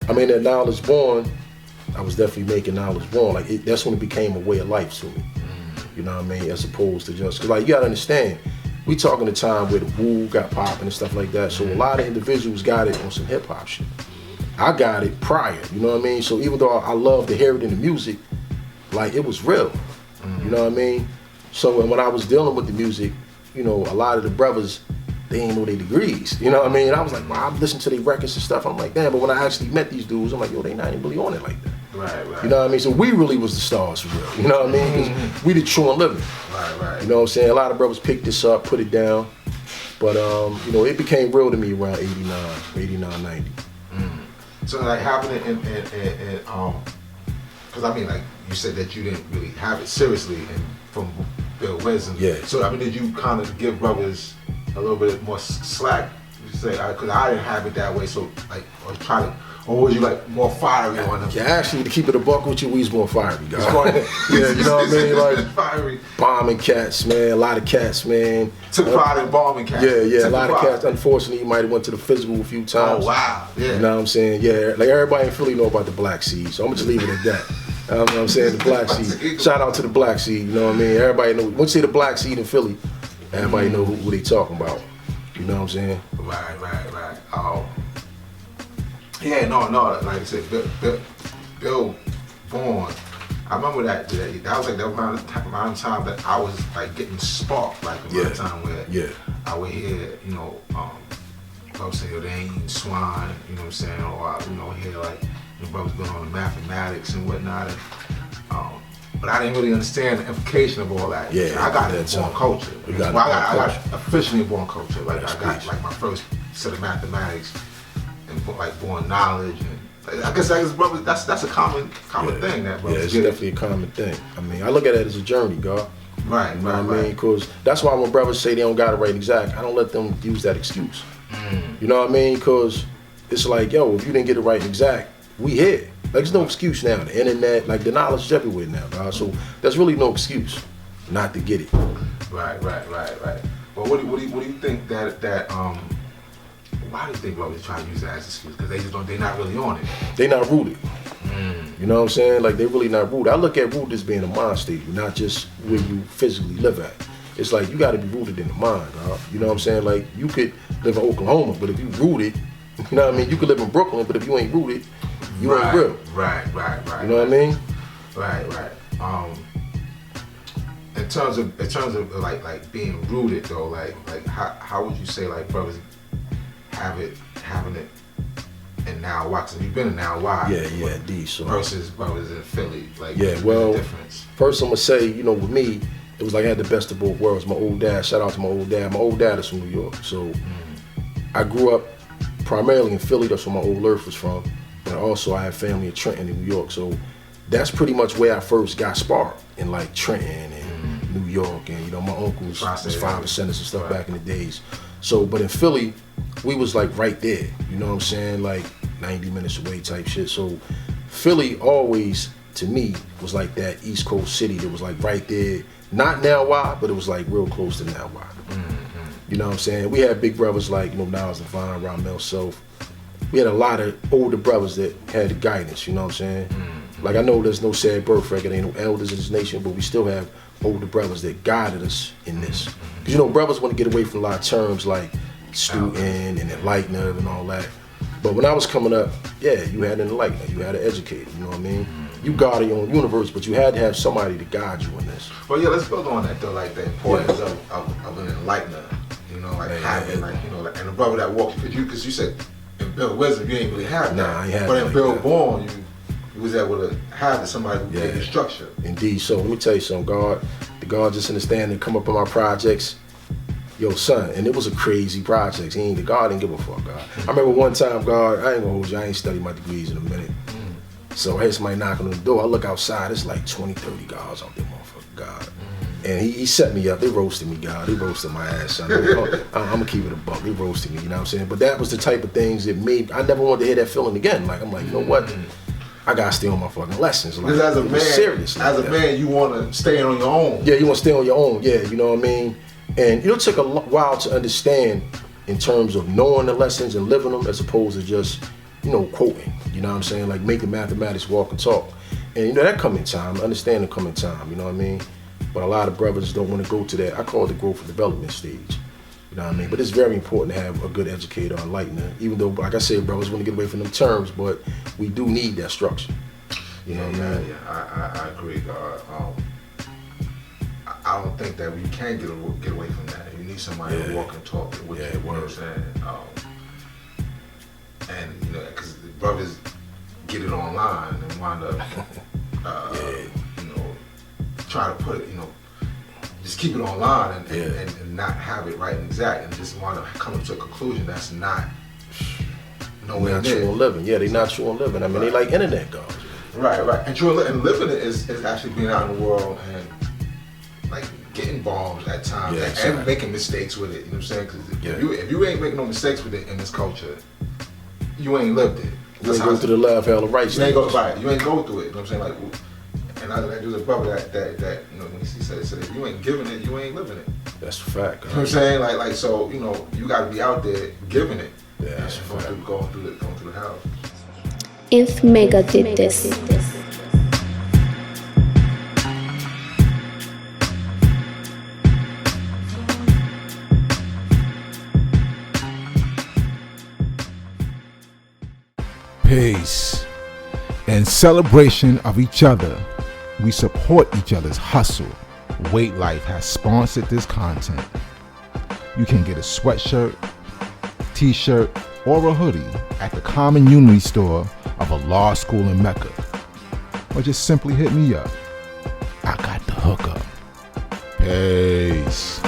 I mean, that Knowledge Born, I was definitely making Knowledge Born. Like, that's when it became a way of life to me. You know what I mean? As opposed to just, because like, you gotta understand, we talking a time where the Wu got popping and stuff like that. So a lot of individuals got it on some hip hop shit. I got it prior, you know what I mean? So even though I love to hear it in the music, like, it was real. You know what I mean? So when I was dealing with the music, you know, a lot of the brothers, they ain't know their degrees. You know what I mean? And I was like, wow, I'm listening to their records and stuff. I'm like, damn, but when I actually met these dudes, I'm like, yo, they not even really on it like that. Right. You know what I mean? So we really was the stars for real. You know what I mean? Because we the true and living. Right. You know what I'm saying? A lot of brothers picked this up, put it down. But, you know, it became real to me around 89, 90. So like having it in because I mean, like you said that you didn't really have it seriously from Bill Wisdom. Yeah. So I mean, did you kind of give brothers a little bit more slack? You say, because I didn't have it that way. So like, or was you like more fiery on them? Yeah, actually, to keep it a buck with you, we was more fiery, guys. Yeah, you know what I mean? Like, fiery. Bombing cats, man. A lot of cats, man. Took pride in bombing cats. Yeah, a lot of cats. Unfortunately, you might have went to the physical a few times. Oh, wow. Yeah. You know what I'm saying? Yeah, like everybody in Philly know about the Black Seed, so I'm gonna just leave it at that. You know what I'm saying? The Black Seed. Shout out to the Black Seed, you know what I mean? Everybody know. Once you say the Black Seed in Philly, everybody know who they talking about. You know what I'm saying? Right. Yeah, no, like I said, Bill Vaughn, I remember that was like the amount of time that I was like getting sparked, like around the time where I would hear, you know, brothers say, yo, they ain't swine, you know what I'm saying, or, you know, hear like, you know, brothers going on the mathematics and whatnot, and, but I didn't really understand the implication of all that. Yeah, I got it in born culture. I got officially born culture. Like I got like my first set of mathematics and like born knowledge, and I guess brothers, that's a common thing that brothers it's get. definitely a common thing. I mean, I look at it as a journey, God. Right, you know what I mean? Because that's why when brothers say they don't got it right exact, I don't let them use that excuse. You know what I mean? Because it's like, yo, if you didn't get it right exact, we here. Like, there's no excuse now. The internet, like, the knowledge is everywhere now, God. So there's really no excuse not to get it. Right. Well, what do you think that why do you think brothers try to use that as an excuse? Because they're not really on it. They not rooted. You know what I'm saying? Like, they really not rooted. I look at rooted as being a mind state, not just where you physically live at. It's like, you got to be rooted in the mind, God. You know what I'm saying? Like, you could live in Oklahoma, but if you rooted, you know what I mean? You could live in Brooklyn, but if you ain't rooted, you ain't real. Right. You know what I mean? Right. In terms of like being rooted though, like how would you say like brothers having it in Now Why? Because you've been in Now Why. Yeah, D. So versus brothers in Philly, like well, the difference. First I'm gonna say, you know, with me, it was like I had the best of both worlds. My old dad, shout out to my old dad. My old dad is from New York, so I grew up primarily in Philly. That's where my old earth was from. And also I have family in Trenton in New York, so that's pretty much where I first got sparked, in like Trenton and New York, and you know, my uncles was 5%ers and stuff back in the days. So, but in Philly, we was like right there, you know what I'm saying, like 90 minutes away type shit. So Philly always, to me, was like that East Coast city that was like right there, not Now Why, but it was like real close to Now Why. You know what I'm saying? We had big brothers like, you know, Nas Divine, Ramel Self. We had a lot of older brothers that had the guidance, you know what I'm saying? Like, I know there's no sad birth record, ain't no elders in this nation, but we still have older brothers that guided us in this. Because, you know, brothers want to get away from a lot of terms like student and enlightener and all that. But when I was coming up, yeah, you had an enlightener, you had an educator, you know what I mean? You guard your own universe, but you had to have somebody to guide you in this. Well, yeah, let's build on that though, like the importance of an enlightener, you know, like having, like, you know, like, and the brother that walked, because you said, in Bill Wisdom, you ain't really have that. Nah, I ain't had but that. in Bill Born, you was able to have somebody who gave you structure. Indeed. So let me tell you something, the God just understand and come up on my projects. Yo, son, and it was a crazy project. God didn't give a fuck, God. I remember one time, God, I ain't gonna hold you, I ain't studied my degrees in a minute. So I had somebody knocking on the door. I look outside, it's like 20, 30 guys out there, motherfucker, God. And he set me up. They roasted me, God. They roasted my ass, son. I'm gonna keep it a buck. They roasted me, you know what I'm saying? But that was the type of things that made, I never wanted to hear that feeling again. Like, I'm like, you know what? I gotta stay on my fucking lessons. Like, because as a man, serious, as a man, you wanna stay on your own. Yeah, you wanna stay on your own. Yeah, you know what I mean? And it took a while to understand in terms of knowing the lessons and living them, as opposed to just, quoting. You know what I'm saying? Like making mathematics walk and talk. And that come in time. I understand it come in time. You know what I mean? But a lot of brothers don't want to go to that. I call it the growth and development stage. You know what I mean? But it's very important to have a good educator, enlightener. Even though, like I said, brothers want to get away from them terms, but we do need that structure. You know what I mean? Yeah, I agree. I don't think that we can get away from that. You need somebody to walk and talk with you. You know what I'm saying? And because the brothers get it online and wind up, try to put it, just keep it online and not have it right and exact, and just wind up coming to a conclusion that's not nowhere near. True on living. Yeah, they not true on living. I mean, they like internet gods. Right. And true and living it is actually being out in the world and like getting bombs at times and making mistakes with it. You know what I'm saying? Because if you ain't making no mistakes with it in this culture, you ain't lived it. You ain't go through the left, hell, the right. You ain't go through it. You ain't go through it. You know what I'm saying? Like, and there's a brother that when he said if you ain't giving it, you ain't living it. That's a fact. You know what I'm saying? Like so, you got to be out there giving it. Yeah, that's a fact. Going through the hell. If Mecca did this. Peace. In celebration of each other, we support each other's hustle. Weight Life has sponsored this content. You can get a sweatshirt, t-shirt, or a hoodie at the Common Unity store of a law school in Mecca. Or just simply hit me up. I got the hookup. Peace.